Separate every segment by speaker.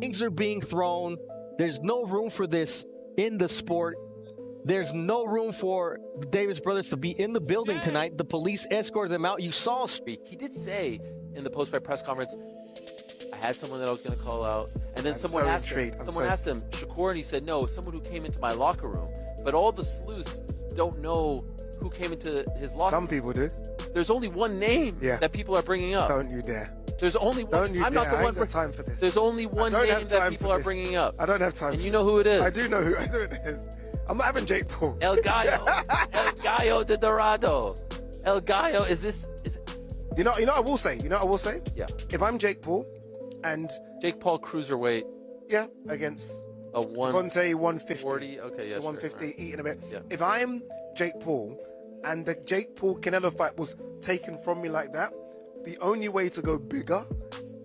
Speaker 1: Things are being thrown. There's no room for this in the sport. There's no room for the Davis brothers to be in the building tonight. The police escorted them out. You saw.
Speaker 2: He did say in the post-fight press conference, I had someone that I was going to call out. And then someone asked him, Shakur, and he said, no, someone who came into my locker room. But all the sleuths don't know who came into his locker room.
Speaker 3: Some people do.
Speaker 2: There's only one name that people are bringing up.
Speaker 3: Don't you dare.
Speaker 2: There's only one. I'm not the one.
Speaker 3: Time for this.
Speaker 2: There's only one name that people are bringing up.
Speaker 3: I don't have time.
Speaker 2: And you know who it is.
Speaker 3: I do know who it is. I'm not having Jake Paul.
Speaker 2: El Gallo. El Gallo de Dorado. El Gallo. Is this?
Speaker 3: You know. I will say.
Speaker 2: Yeah.
Speaker 3: If I'm Jake Paul, and
Speaker 2: Jake Paul cruiserweight.
Speaker 3: Yeah, against
Speaker 2: a
Speaker 3: Gervonta 150.
Speaker 2: 40. Okay, yeah.
Speaker 3: 150
Speaker 2: right.
Speaker 3: eating a bit.
Speaker 2: Yeah.
Speaker 3: If I'm Jake Paul, and the Jake Paul Canelo fight was taken from me like that, the only way to go bigger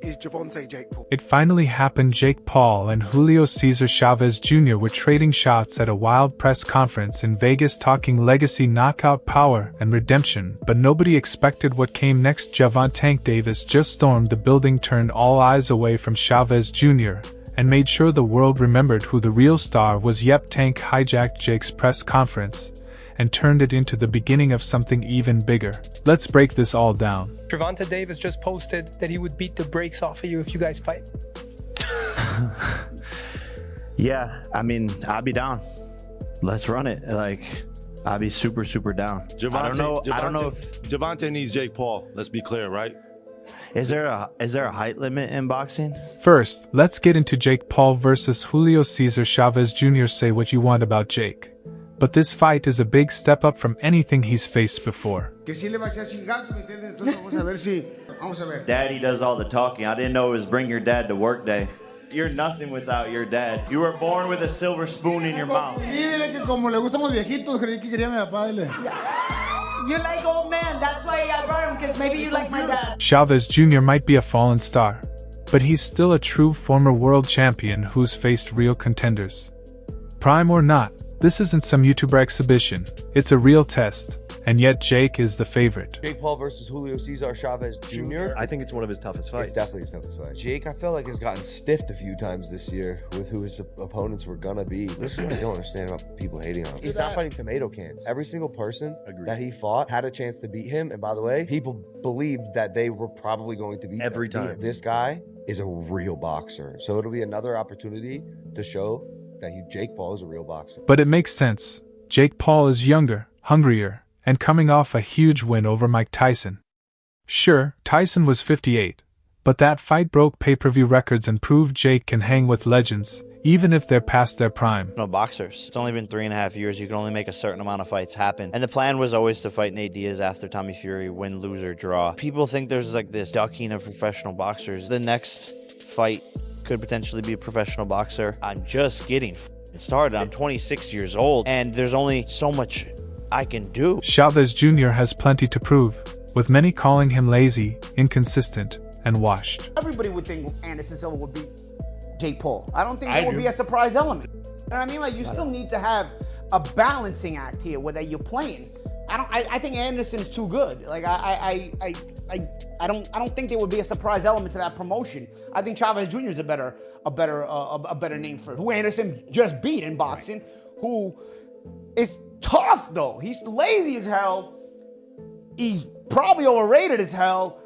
Speaker 3: is Gervonta Jake Paul.
Speaker 4: It finally happened. Jake Paul and Julio Cesar Chavez Jr. were trading shots at a wild press conference in Vegas, talking legacy, knockout power, and redemption, but nobody expected what came next. Gervonta Tank Davis just stormed the building, turned all eyes away from Chavez Jr., and made sure the world remembered who the real star was. Yep, Tank hijacked Jake's press conference and turned it into the beginning of something even bigger. Let's break this all down.
Speaker 5: Gervonta Davis just posted that he would beat the brakes off of you if you guys fight.
Speaker 6: Yeah, I mean, I'll be down. Let's run it. Like, I'll be super, super down.
Speaker 7: I don't know if Gervonta needs Jake Paul. Let's be clear, right?
Speaker 6: Is there a height limit in boxing?
Speaker 4: First, let's get into Jake Paul versus Julio Cesar Chavez Jr. Say what you want about Jake, but this fight is a big step up from anything he's faced before.
Speaker 6: Daddy does all the talking. I didn't know it was bring your dad to work day. You're nothing without your dad. You were born with a silver spoon in your mouth.
Speaker 8: You like old man, that's why I brought him, because maybe you like my dad.
Speaker 4: Chavez Jr. might be a fallen star, but he's still a true former world champion who's faced real contenders. Prime or not, this isn't some YouTuber exhibition, it's a real test. And yet Jake is the favorite.
Speaker 9: Jake Paul versus Julio Cesar Chavez Jr.
Speaker 10: I think it's one of his toughest fights.
Speaker 9: It's definitely his toughest fight. Jake, I feel like, has gotten stiffed a few times this year with who his opponents were gonna be. This is what I don't understand about people hating on him. He's not fighting tomato cans. Every single person that he fought had a chance to beat him. And by the way, people believed that they were probably going to beat
Speaker 10: every time.
Speaker 9: This guy is a real boxer. So it'll be another opportunity to show that Jake Paul is a real boxer.
Speaker 4: But it makes sense. Jake Paul is younger, hungrier, and coming off a huge win over Mike Tyson. Sure, Tyson was 58, but that fight broke pay-per-view records and proved Jake can hang with legends, even if they're past their prime.
Speaker 6: No boxers. It's only been 3.5 years. You can only make a certain amount of fights happen. And the plan was always to fight Nate Diaz after Tommy Fury, win, lose, or draw. People think there's like this ducking of professional boxers. The next fight could potentially be a professional boxer. I'm just getting started. I'm 26 years old, and there's only so much I can do.
Speaker 4: Chavez Jr. has plenty to prove, with many calling him lazy, inconsistent, and washed.
Speaker 8: Everybody would think Anderson Silva would beat Jake Paul. I don't think there would be a surprise element. You know what I mean? Like, you still need to have a balancing act here where you're playing. I think Anderson's too good. Like, I don't think there would be a surprise element to that promotion. I think Chavez Jr. is a better name for who Anderson just beat in boxing, who is tough though. He's lazy as hell. He's probably overrated as hell.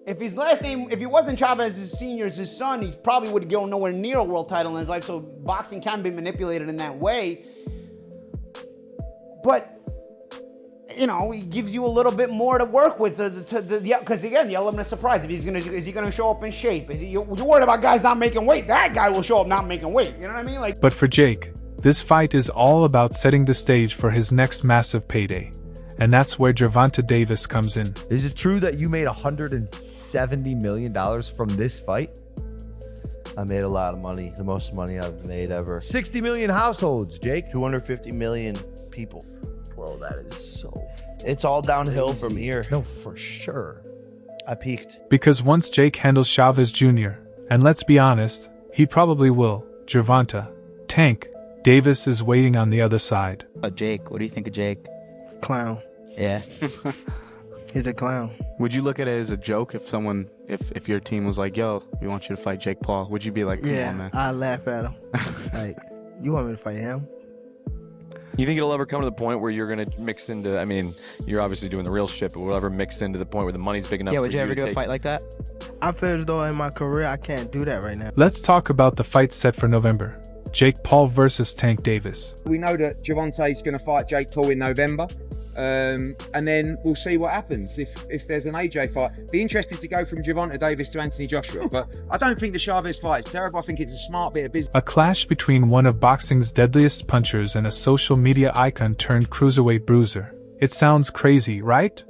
Speaker 8: If his last name, if he wasn't Chavez Sr.'s his son, he probably would go nowhere near a world title in his life. So boxing can be manipulated in that way. But you know, he gives you a little bit more to work with, because again, the element of surprise. If is he gonna show up in shape? You're worried about guys not making weight? That guy will show up not making weight. You know what I mean? Like.
Speaker 4: But for Jake, this fight is all about setting the stage for his next massive payday. And that's where Gervonta Davis comes in.
Speaker 10: Is it true that you made $170 million from this fight?
Speaker 6: I made a lot of money, the most money I've made ever.
Speaker 10: 60 million households, Jake.
Speaker 6: 250 million people.
Speaker 10: Bro, that is so
Speaker 6: It's all downhill from here.
Speaker 10: No, for sure.
Speaker 6: I peaked.
Speaker 4: Because once Jake handles Chavez Jr., and let's be honest, he probably will, Gervonta Tank Davis is waiting on the other side.
Speaker 11: Jake, what do you think of Jake?
Speaker 5: Clown.
Speaker 11: Yeah.
Speaker 5: He's a clown.
Speaker 11: Would you look at it as a joke if someone, if your team was like, yo, we want you to fight Jake Paul? Would you be like, come on, man?
Speaker 12: I laugh at him. Like, you want me to fight him?
Speaker 13: You think it'll ever come to the point where you're going to mix into, I mean, you're obviously doing the real shit, but will it ever mix into the point where the money's big enough?
Speaker 12: Yeah,
Speaker 13: would
Speaker 12: you
Speaker 13: ever
Speaker 12: do a fight
Speaker 13: like that?
Speaker 12: I feel as though in my career, I can't do that right now.
Speaker 4: Let's talk about the fight set for November. Jake Paul versus Tank Davis.
Speaker 14: We know that Gervonta is going to fight Jake Paul in November, and then we'll see what happens if there's an AJ fight. Be interested to go from Gervonta Davis to Anthony Joshua, but I don't think the Chavez fight is terrible. I think it's a smart bit of business.
Speaker 4: A clash between one of boxing's deadliest punchers and a social media icon turned cruiserweight bruiser. It sounds crazy, right?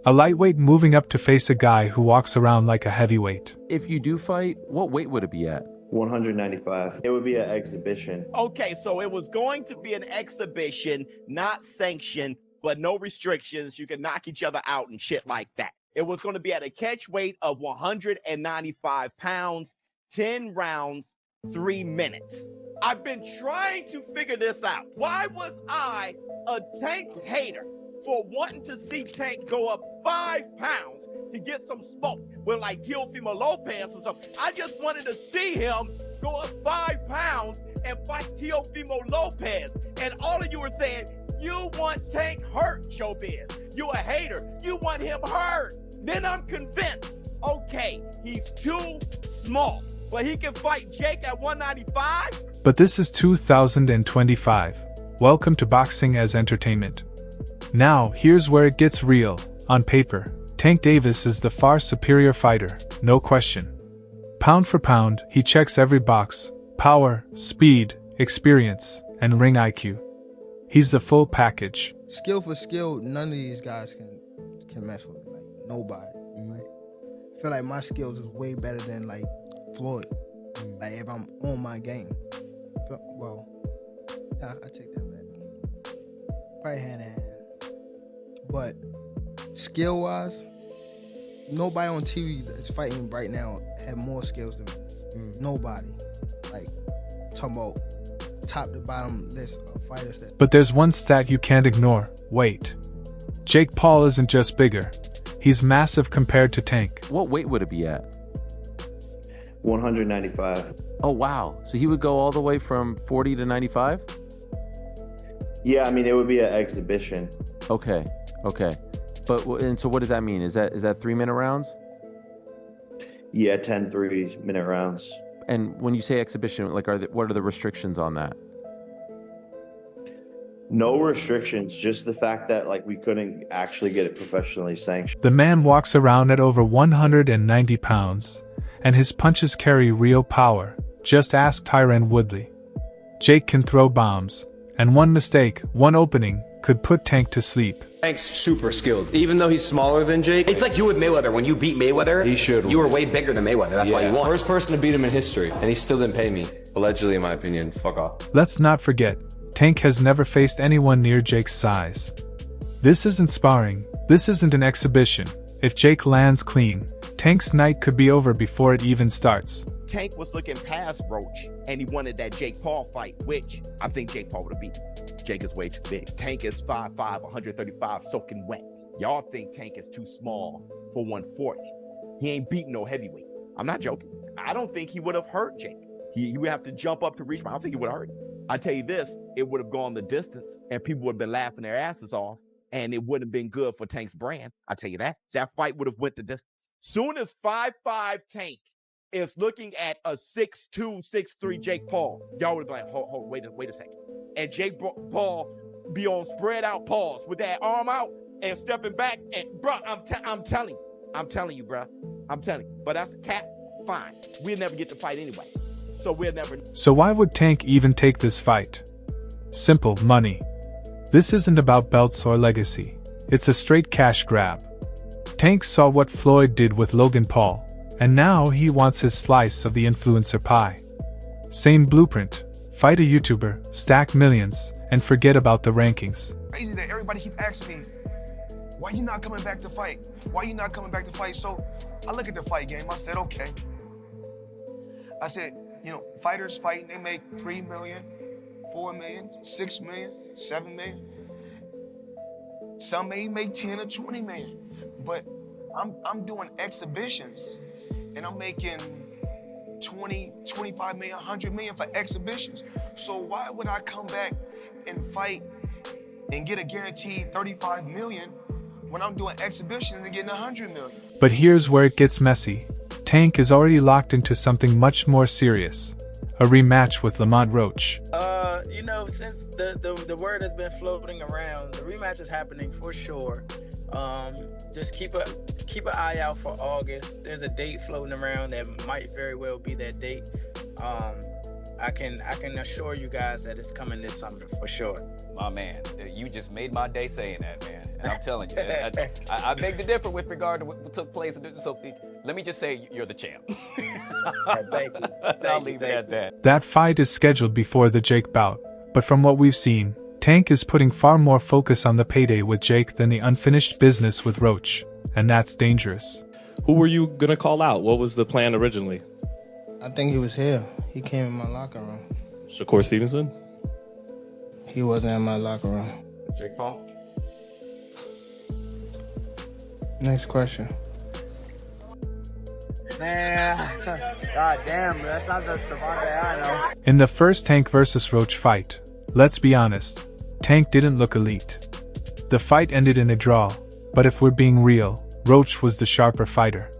Speaker 4: A lightweight moving up to face a guy who walks around like a heavyweight.
Speaker 2: If you do fight, what weight would it be at?
Speaker 6: 195. It would be an exhibition.
Speaker 15: Okay, so it was going to be an exhibition, not sanctioned, but no restrictions. You can knock each other out and shit like that. It was going to be at a catch weight of 195 pounds, 10 rounds, 3 minutes. I've been trying to figure this out. Why was I a Tank hater for wanting to see Tank go up 5 pounds to get some smoke with like Teofimo Lopez or something? I just wanted to see him go up 5 pounds and fight Teofimo Lopez. And all of you were saying, you want Tank hurt, Showbiz. You a hater. You want him hurt. Then I'm convinced, okay, he's too small, but he can fight Jake at 195?
Speaker 4: But this is 2025. Welcome to Boxing as Entertainment. Now, here's where it gets real. On paper, Tank Davis is the far superior fighter, no question. Pound for pound, he checks every box: power, speed, experience, and ring IQ. He's the full package.
Speaker 12: Skill for skill, none of these guys can mess with me. Like, nobody. Like, I feel like my skills is way better than like Floyd. Like, if I'm on my game. Well, I take that back. Probably hand in hand. But skill-wise, nobody on TV that's fighting right now have more skills than me. Nobody. Like, talking about top to bottom list of fighters that...
Speaker 4: But there's one stat you can't ignore. Weight. Jake Paul isn't just bigger. He's massive compared to Tank.
Speaker 2: What weight would it be at?
Speaker 6: 195.
Speaker 2: Oh, wow. So he would go all the way from 40 to 95?
Speaker 6: Yeah, I mean, it would be an exhibition.
Speaker 2: Okay. But, and so what does that mean? Is that 3-minute rounds?
Speaker 6: Yeah, 10 3-minute rounds.
Speaker 2: And when you say exhibition, like, what are the restrictions on that?
Speaker 6: No restrictions, just the fact that like we couldn't actually get it professionally sanctioned.
Speaker 4: The man walks around at over 190 pounds, and his punches carry real power. Just ask Tyron Woodley. Jake can throw bombs, and one mistake, one opening, could put Tank to sleep.
Speaker 16: Tank's super skilled. Even though he's smaller than Jake.
Speaker 17: It's like you with Mayweather. When you beat Mayweather, you were way bigger than Mayweather. That's why you won.
Speaker 16: First person to beat him in history, and he still didn't pay me. Allegedly, in my opinion. Fuck off.
Speaker 4: Let's not forget, Tank has never faced anyone near Jake's size. This isn't sparring. This isn't an exhibition. If Jake lands clean, Tank's night could be over before it even starts.
Speaker 15: Tank was looking past Roach, and he wanted that Jake Paul fight, which I think Jake Paul would have beat. Jake is way too big. Tank is 5'5", 135, soaking wet. Y'all think Tank is too small for 140. He ain't beating no heavyweight. I'm not joking. I don't think he would have hurt Jake. He would have to jump up to reach him. I don't think he would have hurt him. I tell you this, it would have gone the distance, and people would have been laughing their asses off, and it wouldn't have been good for Tank's brand. I tell you that. That fight would have went the distance. Soon as 5'5" Tank is looking at a 6'2", 6'3" Jake Paul, y'all would be like, hold, wait a second. And Jake Paul be on spread out paws with that arm out and stepping back. And bro, I'm telling you, bro. I'm telling you. But that's a cap. Fine. We'll never get to fight anyway. So we'll never.
Speaker 4: So why would Tank even take this fight? Simple: money. This isn't about belts or legacy. It's a straight cash grab. Tank saw what Floyd did with Logan Paul, and now he wants his slice of the influencer pie. Same blueprint. Fight a YouTuber, stack millions, and forget about the rankings.
Speaker 3: Crazy that everybody keep asking me, why you not coming back to fight? Why you not coming back to fight? So I look at the fight game, I said, okay. I said, you know, fighters fighting, they make 3 million, 4 million, 6 million, 7 million. Some may make 10 or 20 million. But I'm doing exhibitions, and I'm making 20, 25 million, 100 million for exhibitions. So why would I come back and fight and get a guaranteed 35 million when I'm doing exhibitions and getting 100 million?
Speaker 4: But here's where it gets messy. Tank is already locked into something much more serious. A rematch with Lamont Roach.
Speaker 18: You know, since the word has been floating around, the rematch is happening for sure. Just keep an eye out for August. There's a date floating around that might very well be that date. I can assure you guys that it's coming this summer for sure.
Speaker 19: My man, you just made my day saying that, man. And I'm telling you, I beg to differ with regard to what took place. So let me just say you're the champ.
Speaker 18: Thank you.
Speaker 19: I'll leave it at that.
Speaker 4: That fight is scheduled before the Jake bout, but from what we've seen, Tank is putting far more focus on the payday with Jake than the unfinished business with Roach, and that's dangerous.
Speaker 20: Who were you gonna call out? What was the plan originally?
Speaker 12: I think he was here. He came in my locker room.
Speaker 20: Shakur Stevenson?
Speaker 12: He wasn't in my locker room.
Speaker 19: Jake Paul?
Speaker 12: Next question.
Speaker 18: Man, god damn, that's not the Gervonta I know.
Speaker 4: In the first Tank vs. Roach fight, let's be honest, Tank didn't look elite. The fight ended in a draw, but if we're being real, Roach was the sharper fighter.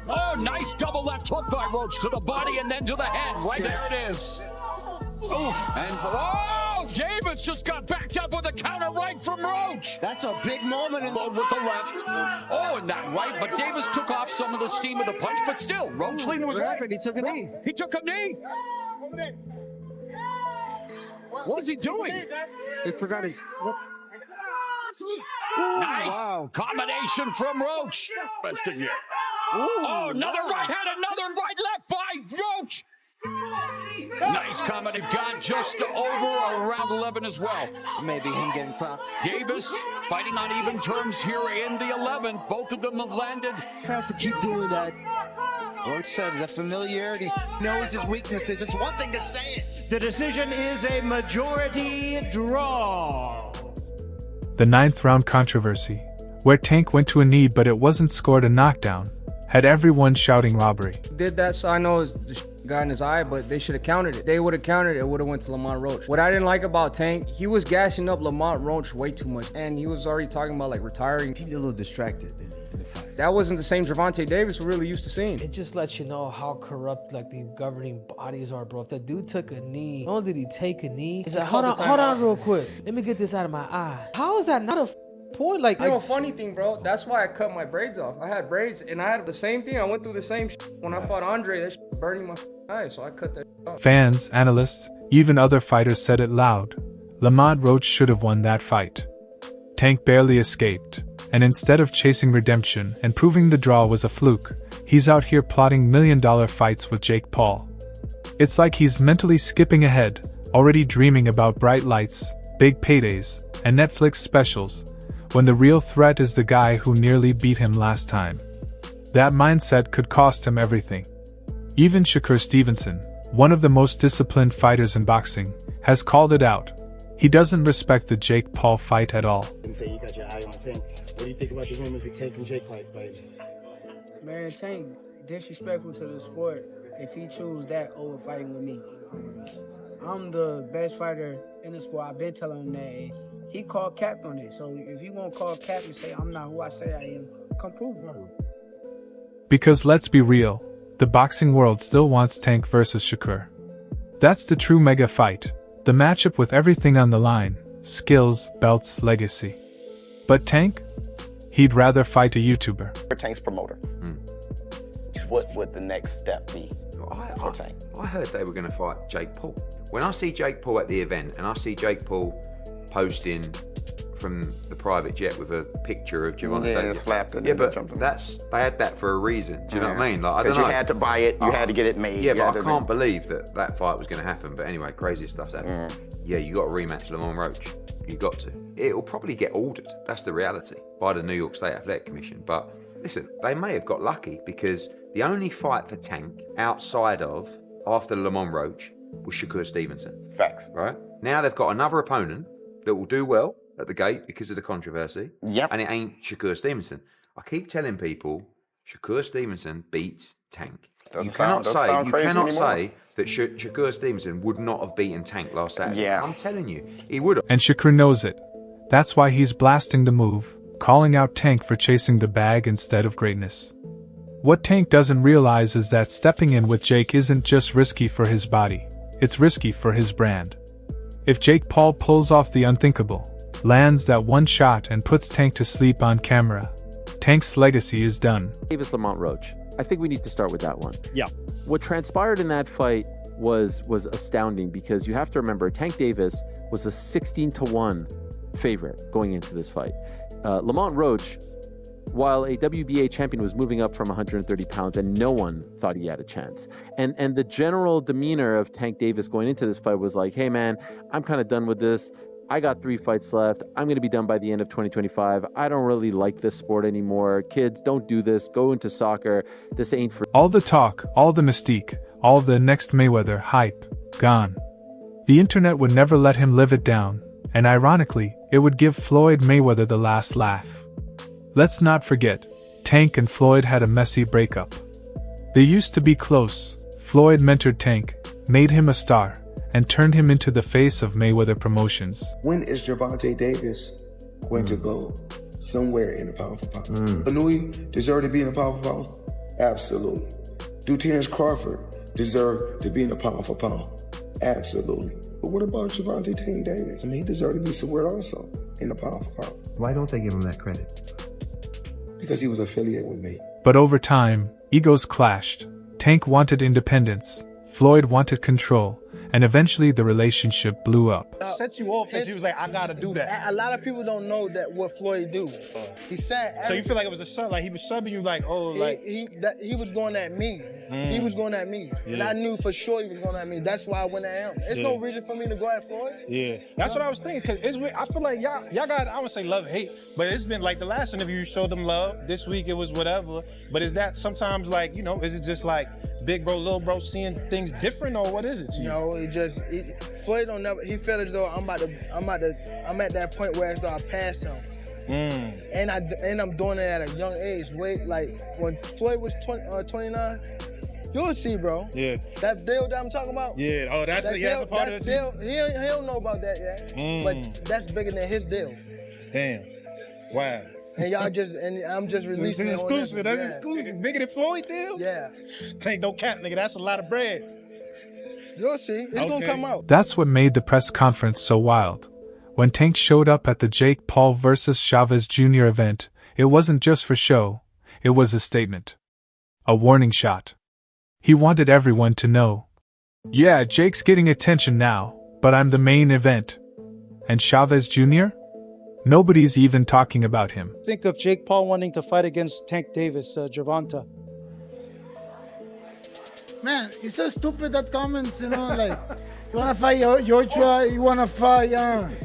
Speaker 21: Oh, nice double left hook by Roach to the body and then to the head. Right there it is. Oof. And oh, Davis just got backed up with a counter right from Roach.
Speaker 22: That's a big moment in
Speaker 21: Load with the left. Oh, and that right, but Davis took off some of the steam of the punch, but still, Roach leaning was right.
Speaker 22: He took a knee.
Speaker 21: He took a knee. What is he doing?
Speaker 22: He forgot his...
Speaker 21: Nice combination from Roach. Resting here. Oh, another right hand, another right left by Roach. Nice comment. It got just over around 11 as well.
Speaker 22: Maybe him getting caught.
Speaker 21: Davis fighting on even terms here in the 11. Both of them have landed.
Speaker 22: Has to keep doing that. Roach said the familiarity, knows his weaknesses. It's one thing to say it.
Speaker 23: The decision is a majority draw.
Speaker 4: The 9th round controversy, where Tank went to a knee but it wasn't scored a knockdown, had everyone shouting robbery.
Speaker 24: Did that, so I know the got in his eye, but they should have countered it. They would have countered it, it would have went to Lamont Roach. What I didn't like about Tank, he was gassing up Lamont Roach way too much, and he was already talking about like retiring.
Speaker 9: He seemed a little distracted in the fight.
Speaker 24: That wasn't the same Gervonta Davis we're really used to seeing.
Speaker 25: It just lets you know how corrupt like these governing bodies are, bro. If that dude took a knee, not only did he take a knee, he's like, hold on real quick. Let me get this out of my eye. How is that not a point? Like,
Speaker 24: you know, funny thing, bro, that's why I cut my braids off. I had braids, and I had the same thing. I went through the same when I fought Andre. That was burning my eyes, so I cut that off.
Speaker 4: Fans, analysts, even other fighters said it loud. Lamont Roach should have won that fight. Tank barely escaped, and instead of chasing redemption and proving the draw was a fluke, he's out here plotting million-dollar fights with Jake Paul. It's like he's mentally skipping ahead, already dreaming about bright lights, big paydays, and Netflix specials, when the real threat is the guy who nearly beat him last time. That mindset could cost him everything. Even Shakur Stevenson, one of the most disciplined fighters in boxing, has called it out. He doesn't respect the Jake Paul fight at all.
Speaker 23: You say you got your eye on Tank. What do you think about the rumors with Tank and Jake fighting?
Speaker 24: Man, Tank disrespectful to the sport if he choose that over fighting with me. I'm the best fighter in the sport. I've been telling him that. He called cap on it. So if you won't call cap and say I'm not who I say I am, come prove it.
Speaker 4: Because let's be real, the boxing world still wants Tank versus Shakur. That's the true mega fight. The matchup with everything on the line, skills, belts, legacy. But Tank? He'd rather fight a YouTuber.
Speaker 26: Tank's promoter. What would the next step be for Tank?
Speaker 27: I heard they were going to fight Jake Paul. When I see Jake Paul at the event and I see Jake Paul posting from the private jet with a picture of Gervonta.
Speaker 26: Yeah, slapped it.
Speaker 27: Yeah, but they had that for a reason. Do you know what I mean? Like, I don't know.
Speaker 26: You had to buy it. You had to get it made.
Speaker 27: Yeah, but I can't believe that fight was going to happen. But anyway, crazy stuff's happened. Yeah, you got to rematch Lamont Roach. You got to. It'll probably get ordered. That's the reality by the New York State Athletic Commission. But listen, they may have got lucky because the only fight for Tank outside of after Lamont Roach was Shakur Stevenson.
Speaker 26: Facts.
Speaker 27: Right now they've got another opponent that will do well at the gate because of the controversy.
Speaker 26: Yep.
Speaker 27: And it ain't Shakur Stevenson. I keep telling people Shakur Stevenson beats Tank.
Speaker 26: Doesn't
Speaker 27: You
Speaker 26: sound crazy
Speaker 27: cannot
Speaker 26: anymore.
Speaker 27: say that Shakur Stevenson would not have beaten Tank last Saturday.
Speaker 26: Yeah.
Speaker 27: I'm telling you, he would have.
Speaker 4: And Shakur knows it. That's why he's blasting the move, calling out Tank for chasing the bag instead of greatness. What Tank doesn't realize is that stepping in with Jake isn't just risky for his body, it's risky for his brand. If Jake Paul pulls off the unthinkable, lands that one shot and puts Tank to sleep on camera, Tank's legacy is done.
Speaker 2: Davis Lamont Roach. I think we need to start with that one.
Speaker 20: Yeah.
Speaker 2: What transpired in that fight was astounding because you have to remember Tank Davis was a 16-1 favorite going into this fight. Lamont Roach, while a WBA champion, was moving up from 130 pounds and no one thought he had a chance. And the general demeanor of Tank Davis going into this fight was like, hey man, I'm kind of done with this. I got 3 fights left. I'm going to be done by the end of 2025. I don't really like this sport anymore. Kids, don't do this. Go into soccer. This ain't for...
Speaker 4: All the talk, all the mystique, all the next Mayweather hype, gone. The internet would never let him live it down, and ironically, it would give Floyd Mayweather the last laugh. Let's not forget, Tank and Floyd had a messy breakup. They used to be close. Floyd mentored Tank, made him a star, and turned him into the face of Mayweather Promotions.
Speaker 3: When is Gervonta Davis going to go somewhere in the pound for pound? Anui deserve to be in the pound for pound? Absolutely. Do Terrence Crawford deserve to be in the pound for pound? Absolutely. But what about Gervonta Tank Davis? I mean, he deserved to be somewhere also in the pound for pound.
Speaker 9: Why don't they give him that credit?
Speaker 3: Because he was affiliated with me.
Speaker 4: But over time, egos clashed. Tank wanted independence, Floyd wanted control, and eventually the relationship blew up.
Speaker 22: Set you off that you was like, I gotta do that.
Speaker 12: A lot of people don't know that what Floyd do. He said.
Speaker 22: So you feel like it was a sub, like he was subbing you, like, oh, like
Speaker 12: he was going at me. He was going at me, and I knew for sure he was going at me. That's why I went at him. There's no reason for me to go at Floyd.
Speaker 22: Yeah, that's what I was thinking. Cause it's weird. I feel like y'all got, I would say love and hate, but it's been like the last interview you showed them love. This week it was whatever. But is that sometimes like, you know, is it just like big bro, little bro seeing things different, or what is it to you?
Speaker 12: No, Floyd don't never. He felt as though I'm at that point where as though I passed him. And I'm doing it at a young age. Wait, like when Floyd was 29, you'll see, bro.
Speaker 22: Yeah.
Speaker 12: That deal that I'm talking about.
Speaker 22: Yeah. Oh, that's a part of the
Speaker 12: deal. He don't know about that yet. But that's bigger than his deal.
Speaker 22: Damn. Wow.
Speaker 12: And I'm just releasing it.
Speaker 22: It's exclusive. That's exclusive. Bigger than Floyd deal?
Speaker 12: Yeah.
Speaker 22: Tank no cap, nigga. That's a lot of bread.
Speaker 12: You'll see. It's gonna come out.
Speaker 4: That's what made the press conference so wild. When Tank showed up at the Jake Paul vs. Chavez Jr. event, it wasn't just for show, it was a statement. A warning shot. He wanted everyone to know. Yeah, Jake's getting attention now, but I'm the main event. And Chavez Jr.? Nobody's even talking about him.
Speaker 1: Think of Jake Paul wanting to fight against Tank Davis, Gervonta.
Speaker 5: Man, it's so stupid that comments, you know, like, you wanna fight Joshua, you wanna fight, Joshua,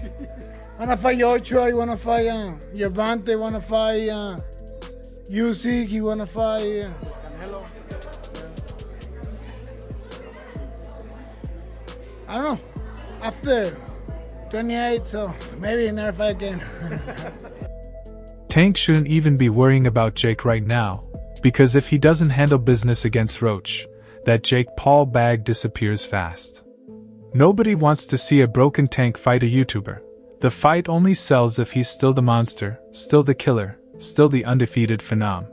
Speaker 5: you wanna fight, Gervonta, you wanna fight, Usyk, you wanna fight, I don't know, after 28, so maybe never fight again.
Speaker 4: Tank shouldn't even be worrying about Jake right now, because if he doesn't handle business against Roach, that Jake Paul bag disappears fast. Nobody wants to see a broken Tank fight a YouTuber. The fight only sells if he's still the monster, still the killer, still the undefeated phenom.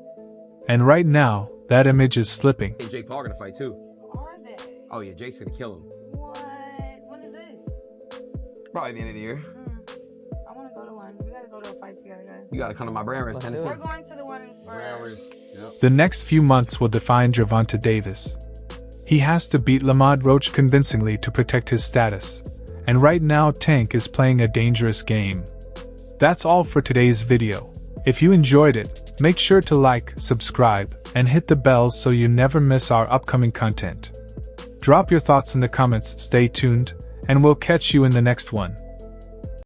Speaker 4: And right now, that image is slipping.
Speaker 17: And Jake Paul gonna fight too. Are they? Oh yeah, Jake's gonna kill him.
Speaker 7: What? When is this?
Speaker 17: Probably the end of the year.
Speaker 7: I want to go to one. We gotta go to a fight together, guys.
Speaker 17: You gotta come to my Brand Race, Tennessee.
Speaker 7: We're going to the one in
Speaker 17: Brand Race. Yep.
Speaker 4: The next few months will define Gervonta Davis. He has to beat Lamont Roach convincingly to protect his status. And right now Tank is playing a dangerous game. That's all for today's video. If you enjoyed it, make sure to like, subscribe, and hit the bell so you never miss our upcoming content. Drop your thoughts in the comments, stay tuned, and we'll catch you in the next one.